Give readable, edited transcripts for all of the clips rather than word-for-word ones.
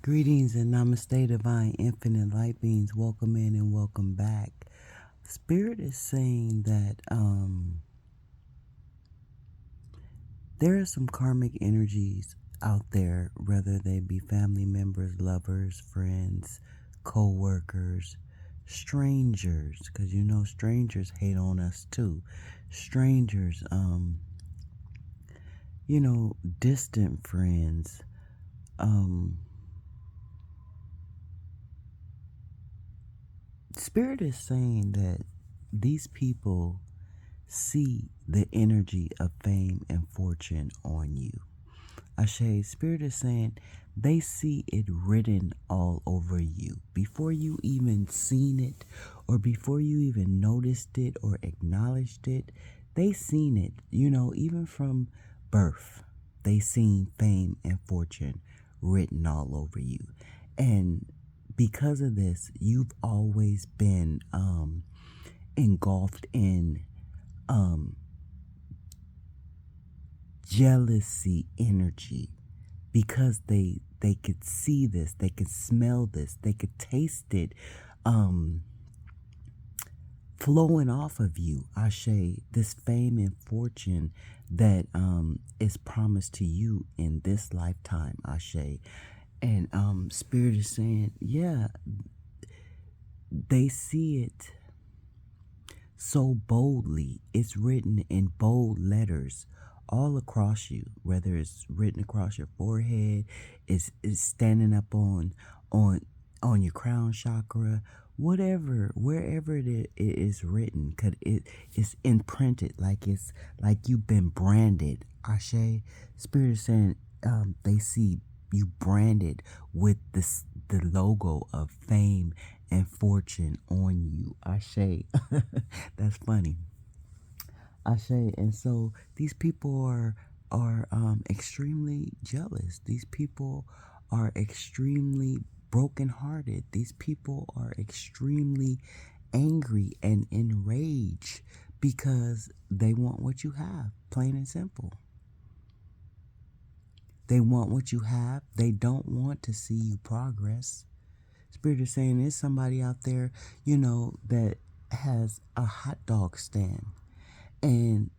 Greetings and namaste, divine infinite light beings. Welcome in and welcome back. Spirit is saying that there are some karmic energies out there, whether they be family members, lovers, friends, co-workers, strangers, because you know strangers hate on us too. Strangers, distant friends, Spirit is saying that these people see the energy of fame and fortune on you. Ashe, Spirit is saying they see it written all over you. Before you even seen it, or before you even noticed it or acknowledged it, they seen it, even from birth. They seen fame and fortune written all over you. And because of this, you've always been engulfed in jealousy energy, because they could see this, they could smell this, they could taste it flowing off of you. Ashe, this fame and fortune that is promised to you in this lifetime. Ashe. And Spirit is saying, yeah, they see it so boldly. It's written in bold letters all across you, whether it's written across your forehead, it's standing up on your crown chakra, whatever, wherever it is written, cause it is imprinted, like it's like you've been branded. Ashe. Spirit is saying they see you branded with the logo of fame and fortune on you. Ashe. That's funny. Ashe. And so these people are extremely jealous. These people are extremely brokenhearted. These people are extremely angry and enraged because they want what you have, plain and simple. They want what you have. They don't want to see you progress. Spirit is saying there's somebody out there, that has a hot dog stand. And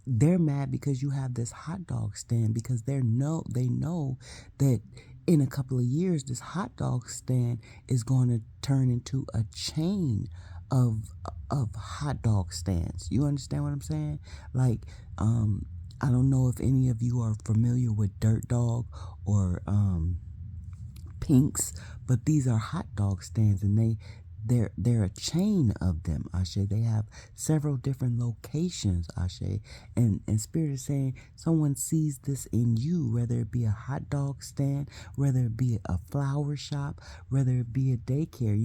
they're mad because you have this hot dog stand, because they know that in a couple of years this hot dog stand is going to turn into a chain of hot dog stands. You understand what I'm saying? Like, I don't know if any of you are familiar with Dirt Dog or Pinks, but these are hot dog stands, and they're a chain of them. Ashe. They have several different locations. Ashe. And Spirit is saying someone sees this in you, whether it be a hot dog stand, whether it be a flower shop, whether it be a daycare.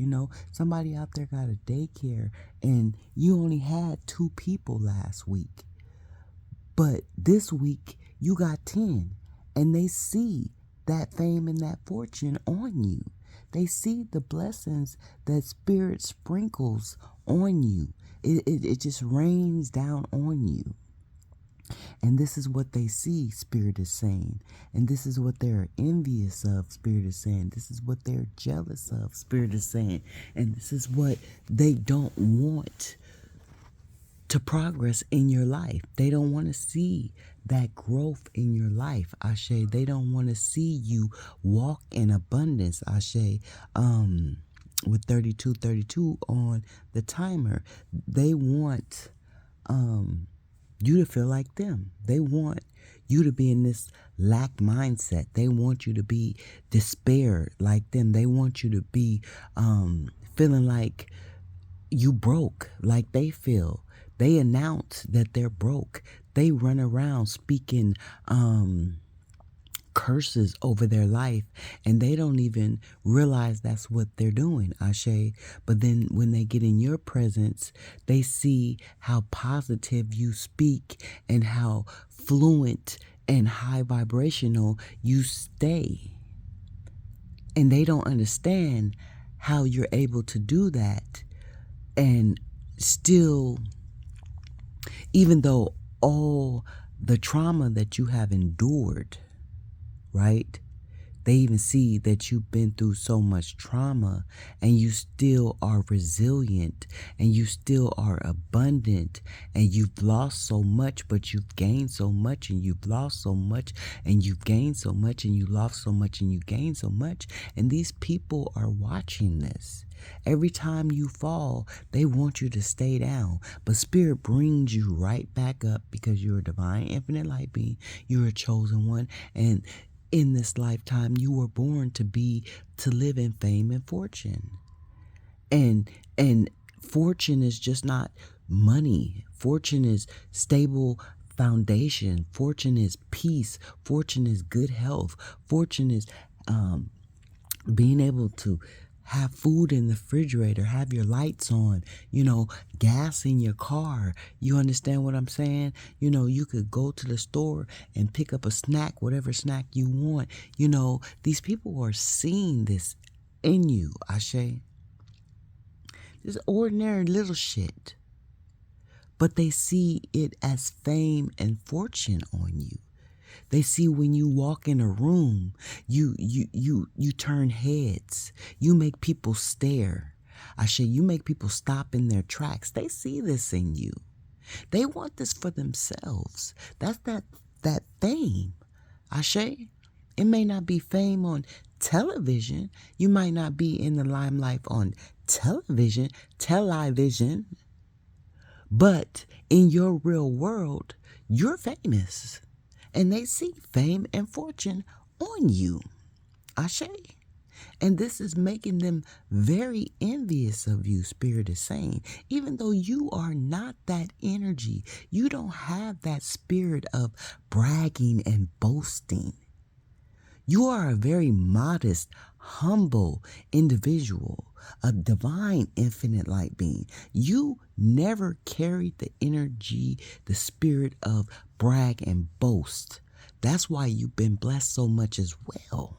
Somebody out there got a daycare and you only had 2 people last week. But this week you got 10, and they see that fame and that fortune on you. They see the blessings that Spirit sprinkles on you. It just rains down on you. And this is what they see, Spirit is saying. And this is what they're envious of, Spirit is saying. This is what they're jealous of, Spirit is saying. And this is what they don't want to progress in your life. They don't want to see that growth in your life. Ashe. They don't want to see you walk in abundance. Ashe. With 3232 on the timer, they want you to feel like them. They want you to be in this lack mindset. They want you to be despair like them. They want you to be feeling like you broke, like they feel. They announce that they're broke. They run around speaking curses over their life, and they don't even realize that's what they're doing, Ashe. But then when they get in your presence, they see how positive you speak and how fluent and high vibrational you stay. And they don't understand how you're able to do that and still, even though all the trauma that you have endured, right? They even see that you've been through so much trauma and you still are resilient and you still are abundant and you've lost so much, but you've gained so much and you've lost so much and you've gained so much and you lost so much and you gained so much. And these people are watching this. Every time you fall, they want you to stay down. But Spirit brings you right back up because you're a divine, infinite light being. You're a chosen one. And in this lifetime, you were born to live in fame and fortune. And fortune is just not money. Fortune is stable foundation. Fortune is peace. Fortune is good health. Fortune is being able to have food in the refrigerator, have your lights on, gas in your car. You understand what I'm saying? You could go to the store and pick up a snack, whatever snack you want. These people are seeing this in you, Ashe. This ordinary little shit. But they see it as fame and fortune on you. They see when you walk in a room, you turn heads. You make people stare. Ashe, you make people stop in their tracks. They see this in you. They want this for themselves. That's that fame. Ashe, it may not be fame on television. You might not be in the limelight on television, but in your real world, you're famous. And they see fame and fortune on you. Ashe. And this is making them very envious of you, Spirit is saying. Even though you are not that energy, you don't have that spirit of bragging and boasting. You are a very modest, humble individual, a divine, infinite light being. You never carried the energy, the spirit of brag and boast. That's why you've been blessed so much as well.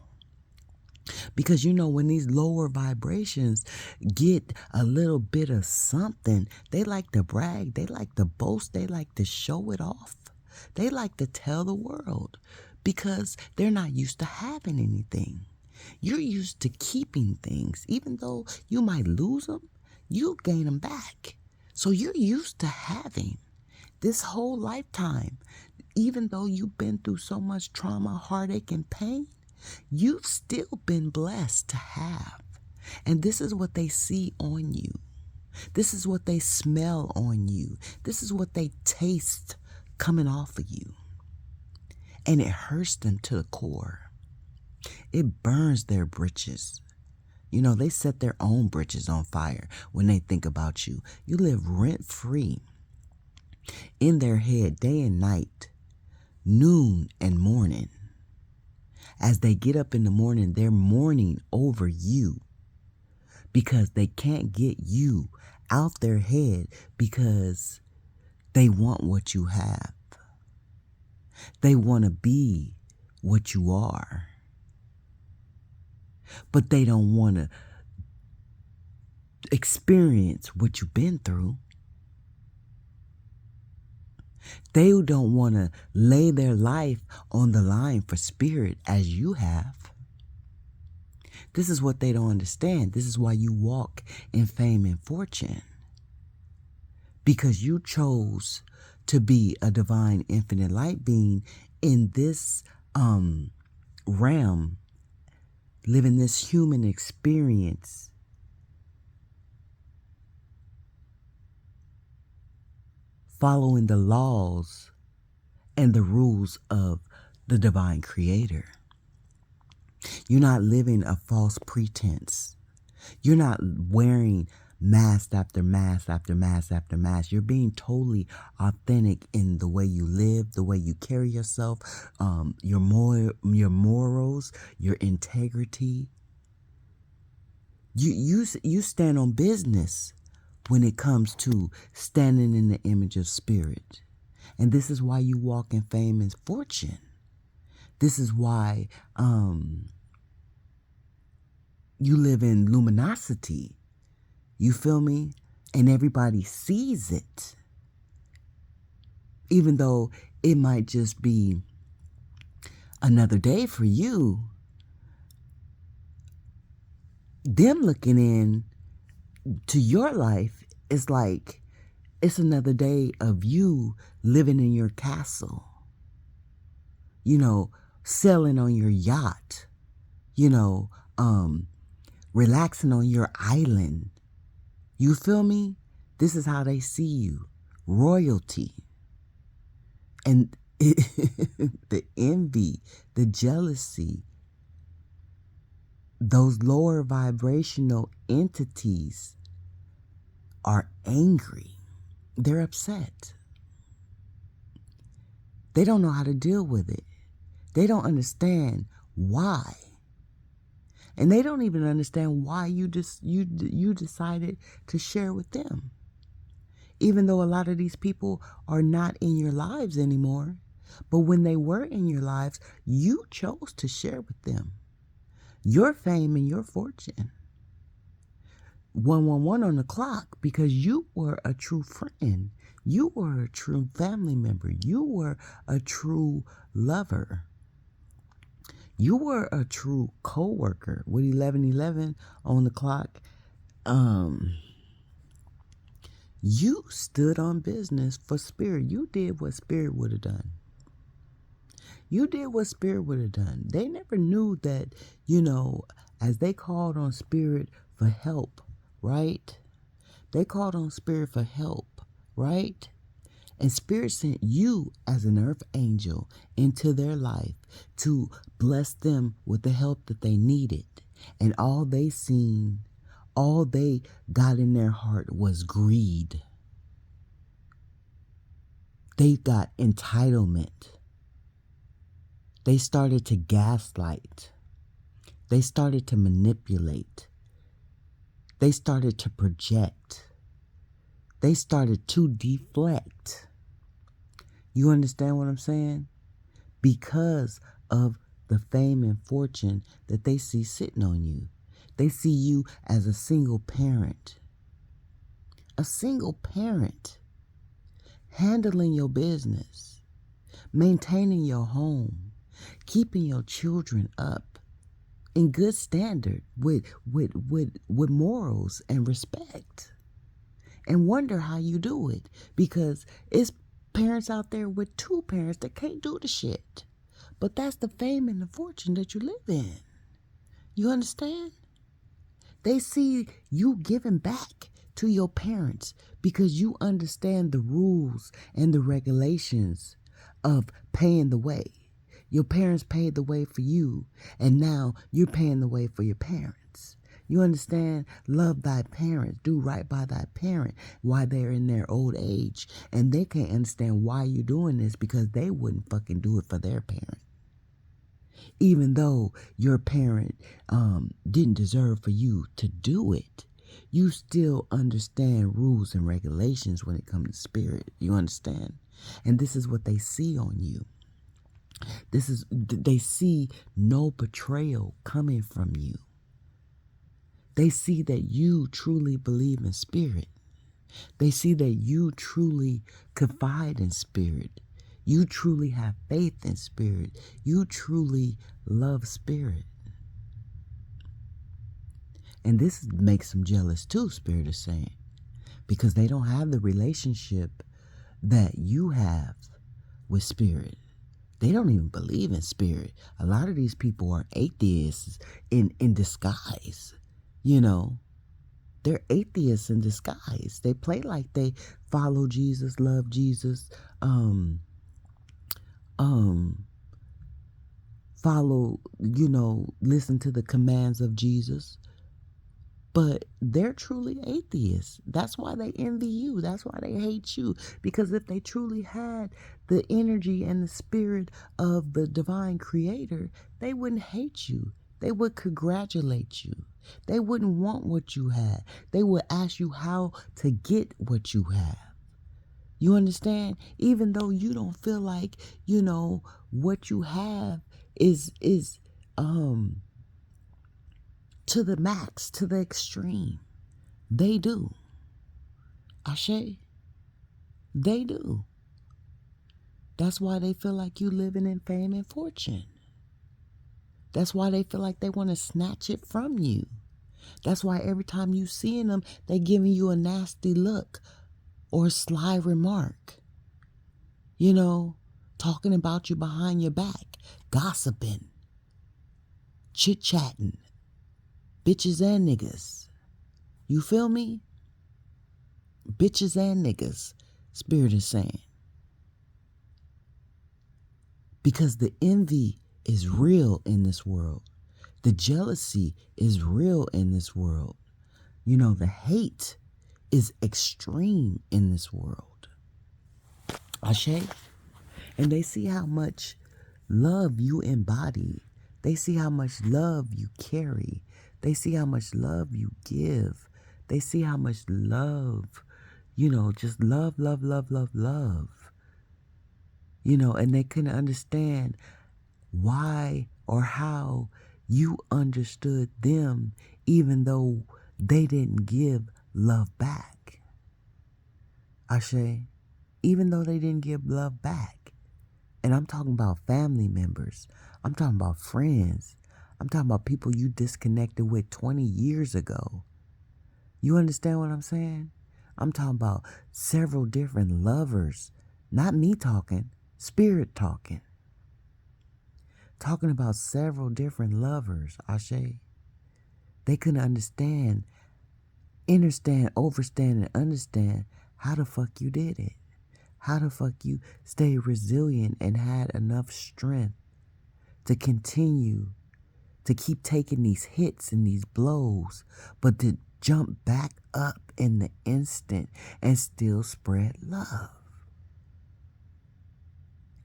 Because when these lower vibrations get a little bit of something, they like to brag, they like to boast, they like to show it off. They like to tell the world because they're not used to having anything. You're used to keeping things. Even though you might lose them, you gain them back. So you're used to having this whole lifetime. Even though you've been through so much trauma, heartache, and pain, you've still been blessed to have. And this is what they see on you. This is what they smell on you. This is what they taste coming off of you. And it hurts them to the core. It burns their britches. They set their own britches on fire when they think about you. You live rent-free in their head day and night, noon and morning. As they get up in the morning, they're mourning over you because they can't get you out their head because they want what you have. They want to be what you are. But they don't want to experience what you've been through. They don't want to lay their life on the line for spirit as you have. This is what they don't understand. This is why you walk in fame and fortune. Because you chose to be a divine infinite light being in this realm, living this human experience. Following the laws and the rules of the divine creator. You're not living a false pretense. You're not wearing mask after mask after mask after mask. You're being totally authentic in the way you live, the way you carry yourself, your morals, your integrity. You stand on business when it comes to standing in the image of spirit. And this is why you walk in fame and fortune. This is why you live in luminosity. You feel me? And everybody sees it. Even though it might just be another day for you, them looking in to your life is like it's another day of you living in your castle, you know, sailing on your yacht, you know, relaxing on your island. You feel me? This is how they see you. Royalty. And the envy, the jealousy, those lower vibrational entities are angry. They're upset. They don't know how to deal with it. They don't understand why. And they don't even understand why you decided to share with them. Even though a lot of these people are not in your lives anymore, but when they were in your lives, you chose to share with them your fame and your fortune. 111 on the clock, because you were a true friend. You were a true family member. You were a true lover. You were a true co-worker. With 1111 on the clock, you stood on business for Spirit. You did what Spirit would have done. You did what Spirit would have done. They never knew that, as they called on Spirit for help, right? They called on Spirit for help, right? And Spirit sent you as an earth angel into their life to bless them with the help that they needed. And all they seen, all they got in their heart was greed. They got entitlement. They started to gaslight. They started to manipulate. They started to project. They started to deflect. You understand what I'm saying? Because of the fame and fortune that they see sitting on you. They see you as a single parent. A single parent. Handling your business. Maintaining your home. Keeping your children up in good standard with morals and respect. And wonder how you do it, because it's parents out there with two parents that can't do the shit. But that's the fame and the fortune that you live in. You understand? They see you giving back to your parents because you understand the rules and the regulations of paying the way. Your parents paid the way for you, and now you're paying the way for your parents. You understand? Love thy parents. Do right by thy parent while they're in their old age. And they can't understand why you're doing this, because they wouldn't fucking do it for their parent. Even though your parent didn't deserve for you to do it, you still understand rules and regulations when it comes to Spirit. You understand? And this is what they see on you. They see no betrayal coming from you. They see that you truly believe in Spirit. They see that you truly confide in Spirit. You truly have faith in Spirit. You truly love Spirit. And this makes them jealous too, Spirit is saying, because they don't have the relationship that you have with Spirit. They don't even believe in Spirit. A lot of these people are atheists in disguise. They're atheists in disguise. They play like they follow Jesus, love Jesus, follow, listen to the commands of Jesus. But they're truly atheists. That's why they envy you. That's why they hate you. Because if they truly had the energy and the spirit of the divine creator, they wouldn't hate you. They would congratulate you. They wouldn't want what you had. They would ask you how to get what you have. You understand? Even though you don't feel like, what you have is to the max, to the extreme. They do. Ashe. They do. That's why they feel like you living in fame and fortune. That's why they feel like they want to snatch it from you. That's why every time you seeing them, they giving you a nasty look or a sly remark. You know, talking about you behind your back, gossiping, chit-chatting, bitches and niggas. You feel me? Bitches and niggas, Spirit is saying. Because the envy is real in this world. The jealousy is real in this world. You know, the hate is extreme in this world. Ashe? And they see how much love you embody. They see how much love you carry. They see how much love you give. They see how much love, just love, love, love, love, love. And they couldn't understand why or how you understood them even though they didn't give love back. Ashe, even though they didn't give love back. And I'm talking about family members. I'm talking about friends. I'm talking about people you disconnected with 20 years ago. You understand what I'm saying? I'm talking about several different lovers. Not me talking, Spirit talking. Talking about several different lovers, Ashe. They couldn't understand, overstand, and understand how the fuck you did it. How the fuck you stayed resilient and had enough strength to continue to keep taking these hits and these blows, but to jump back up in the instant and still spread love.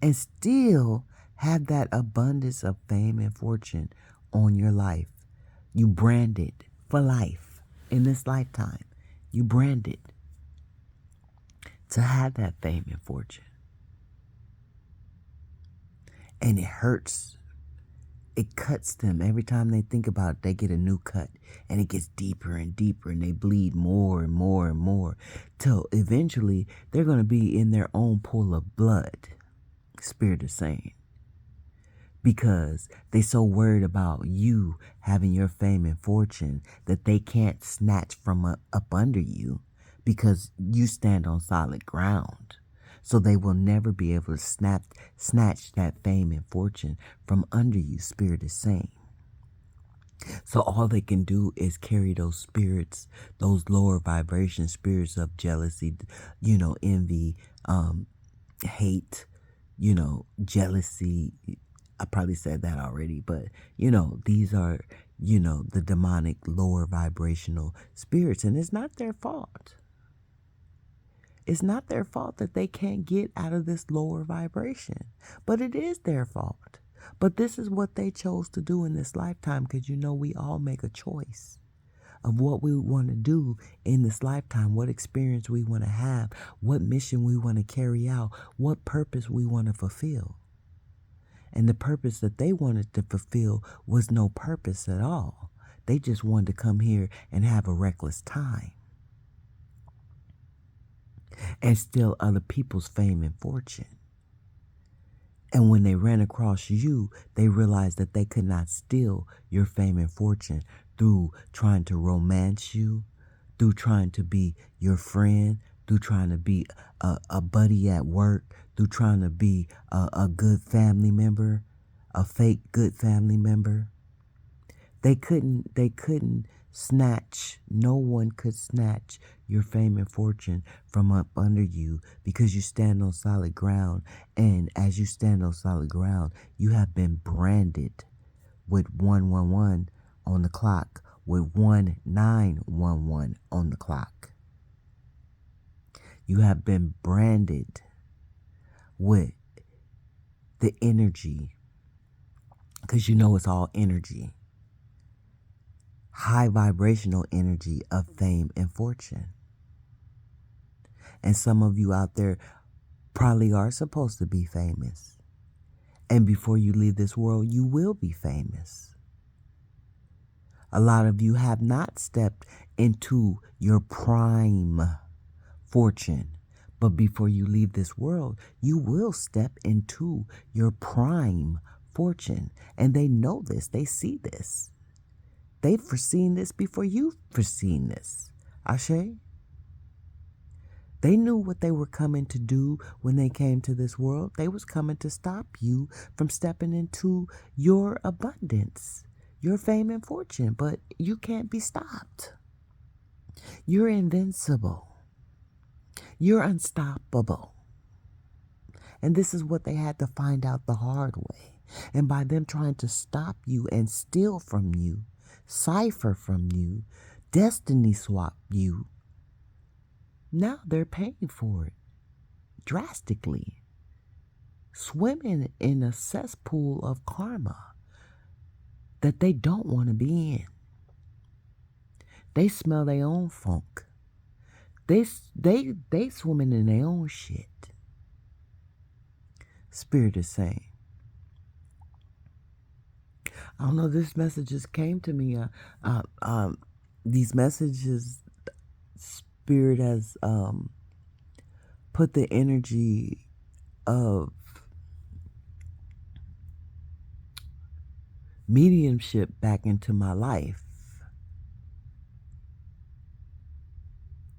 And still have that abundance of fame and fortune on your life. You branded for life in this lifetime. You branded to have that fame and fortune. And it hurts. It cuts them. Every time they think about it, they get a new cut. And it gets deeper and deeper. And they bleed more and more and more. Till eventually, they're going to be in their own pool of blood. Spirit is saying. Because they so worried about you having your fame and fortune that they can't snatch from up under you. Because you stand on solid ground. So they will never be able to snatch that fame and fortune from under you, Spirit is saying. So all they can do is carry those spirits, those lower vibration spirits of jealousy, envy, hate, jealousy. I probably said that already, but, these are, the demonic lower vibrational spirits, and it's not their fault. It's not their fault that they can't get out of this lower vibration, but it is their fault. But this is what they chose to do in this lifetime, because we all make a choice of what we want to do in this lifetime, what experience we want to have, what mission we want to carry out, what purpose we want to fulfill. And the purpose that they wanted to fulfill was no purpose at all. They just wanted to come here and have a reckless time. And steal other people's fame and fortune. And when they ran across you, they realized that they could not steal your fame and fortune through trying to romance you, through trying to be your friend, through trying to be a buddy at work, through trying to be a good family member, a fake good family member. They couldn't snatch, no one could snatch your fame and fortune from up under you, because you stand on solid ground. And as you stand on solid ground, you have been branded with 111 on the clock, with 1911 on the clock. You have been branded with the energy, because it's all energy. High vibrational energy of fame and fortune. And some of you out there probably are supposed to be famous. And before you leave this world, you will be famous. A lot of you have not stepped into your prime fortune. But before you leave this world, you will step into your prime fortune. And they know this. They see this. They've foreseen this before you've foreseen this. Ashe? They knew what they were coming to do when they came to this world. They was coming to stop you from stepping into your abundance, your fame and fortune. But you can't be stopped. You're invincible. You're unstoppable. And this is what they had to find out the hard way. And by them trying to stop you and steal from you, cipher from you, destiny swap you, now they're paying for it drastically. Swimming in a cesspool of karma that they don't want to be in. They smell their own funk. They swimming in their own shit. Spirit is saying, I don't know, this message just came to me. These messages, Spirit has put the energy of mediumship back into my life.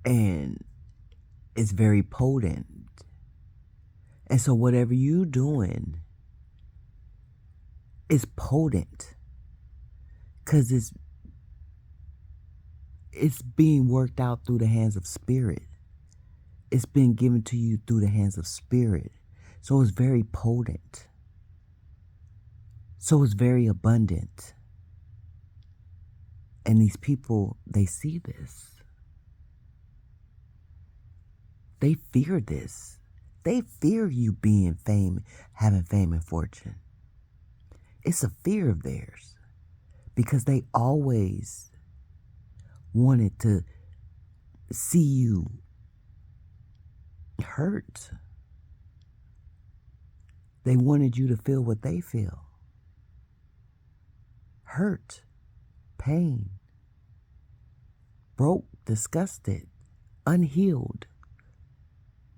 And it's very potent. And so whatever you're doing is potent. Because it's being worked out through the hands of Spirit. It's been given to you through the hands of Spirit. So it's very potent. So it's very abundant. And these people, they see this. They fear this. They fear you being having fame and fortune. It's a fear of theirs. Because they always wanted to see you hurt. They wanted you to feel what they feel. Hurt, pain, broke, disgusted, unhealed.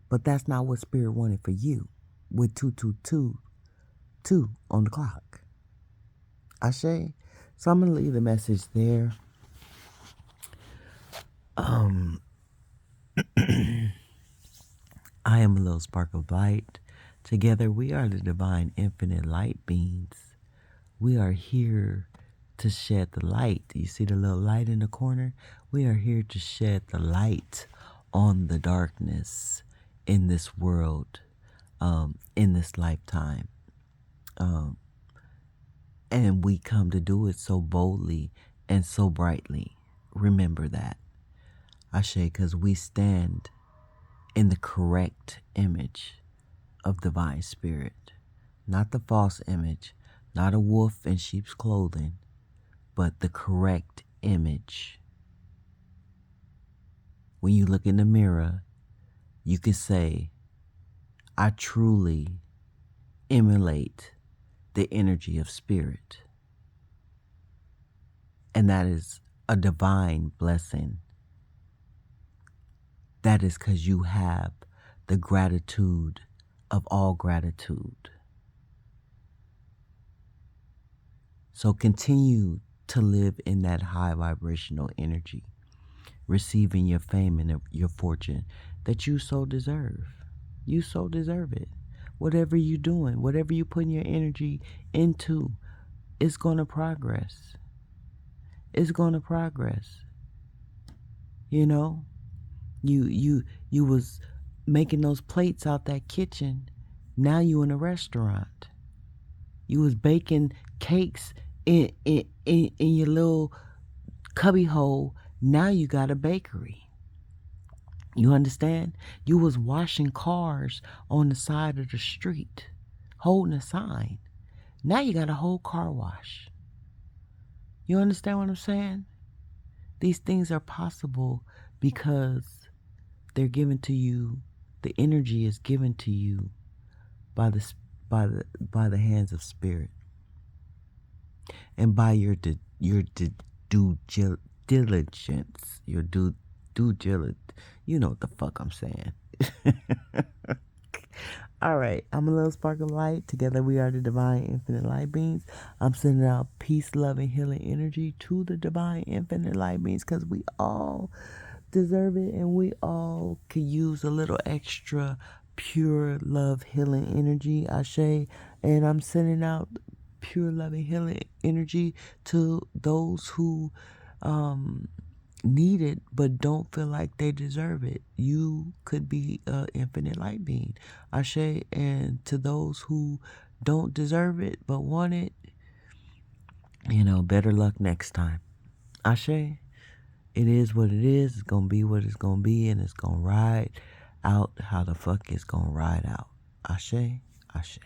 But that's not what Spirit wanted for you with 2222 on the clock. Ashe? So I'm going to leave the message there. I am a little spark of light. Together we are the divine infinite light beings. We are here to shed the light. You see the little light in the corner? We are here to shed the light on the darkness in this world, in this lifetime. And we come to do it so boldly and so brightly. Remember that. Ashe, because we stand in the correct image of divine spirit. Not the false image, not a wolf in sheep's clothing, but the correct image. When you look in the mirror, you can say, I truly emulate the energy of Spirit. And that is a divine blessing. That is because you have the gratitude of all gratitude. So continue to live in that high vibrational energy, receiving your fame and your fortune that you so deserve. You so deserve it. Whatever you're doing, whatever you're putting your energy into, it's going to progress. It's going to progress. You know, you was making those plates out that kitchen. Now you in a restaurant. You was baking cakes in your little cubby hole. Now you got a bakery. You understand? You was washing cars on the side of the street, holding a sign. Now you got a whole car wash. You understand what I'm saying? These things are possible because they're given to you. The energy is given to you by the hands of Spirit, and by your due diligence, your due diligence. You know what the fuck I'm saying. All right, I'm a little spark of light. Together we are the divine infinite light beings. I'm sending out peace, love, and healing energy to the divine infinite light beings because we all deserve it and we all could use a little extra pure love, healing energy. Ashe. And I'm sending out pure love and healing energy to those who need it but don't feel like they deserve it. You could be an infinite light being. Ashe. And to those who don't deserve it but want it, better luck next time. Ashe. It is what it is. It's going to be what it's going to be, and it's going to ride out how the fuck it's going to ride out. Ashe. Ashe.